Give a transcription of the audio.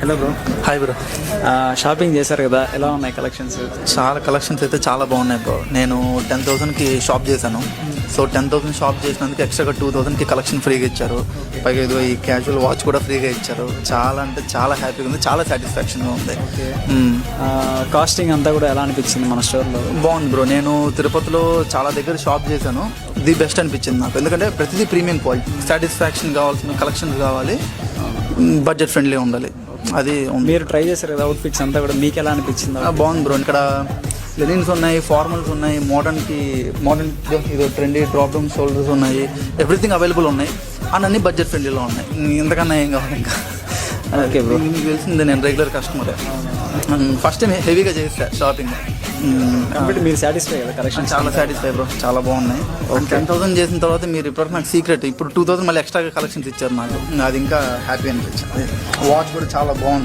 Hello bro. Hi bro. Shopping చేశారు కదా, ఎలా ఉన్నాయి కలెక్షన్స్? చాలా కలెక్షన్స్ అయితే చాలా బాగున్నాయి బ్రో. నేను 10,000కి షాప్ చేశాను. సో 10,000 షాప్ చేసినందుకు ఎక్స్ట్రాగా 2,000కి కలెక్షన్ ఫ్రీగా ఇచ్చారు. పైగా ఇదిగో ఈ క్యాజువల్ వాచ్ కూడా ఫ్రీగా ఇచ్చారు. చాలా అంటే చాలా హ్యాపీగా ఉంది, చాలా సాటిస్ఫాక్షన్గా ఉంది. కాస్టింగ్ అంతా కూడా ఎలా అనిపించింది మన స్టోర్లో? బాగుంది బ్రో. నేను తిరుపతిలో చాలా దగ్గర షాప్ చేశాను. ది బెస్ట్ అనిపించింది నాకు, ఎందుకంటే ప్రతిదీ ప్రీమియం క్వాలిటీ. సాటిస్ఫాక్షన్ కావాల్సిన కలెక్షన్స్ కావాలి, బడ్జెట్ ఫ్రెండ్లీ ఉండాలి. అది మీరు ట్రై చేశారు కదా అవుట్ఫిట్స్ అంతా కూడా, మీకు ఎలా అనిపించింది? బాగుంది బ్రో. ఇక్కడ లెనిన్స్ ఉన్నాయి, ఫార్మల్స్ ఉన్నాయి, మోడర్న్ ఇది ట్రెండీ డ్రాప్ డౌన్ షోల్డర్స్ ఉన్నాయి, ఎవ్రీథింగ్ అవైలబుల్ ఉన్నాయి అండ్ అన్ని బడ్జెట్ ఫ్రెండ్లీలో ఉన్నాయి. ఇంతకన్నా ఏం కావాలి ఇంకా? Okay bro. మీకు తెలిసిందే, నేను రెగ్యులర్ కస్టమర్. ఫస్ట్ టైం హెవీగా చేస్తా షాపింగ్. కంప్లీట్ మీరు సాటిస్ఫై కదా కలెక్షన్? చాలా సాటిస్ఫై బ్రో, చాలా బాగున్నాయి. 10,000 చేసిన తర్వాత మీరు ఇప్పటివరకు నాకు సీక్రెట్, ఇప్పుడు 2,000 మళ్ళీ ఎక్స్ట్రా కలెక్షన్స్ ఇచ్చారు నాకు. అది ఇంకా హ్యాపీ అనిపించింది. వాచ్ కూడా చాలా బాగుంది.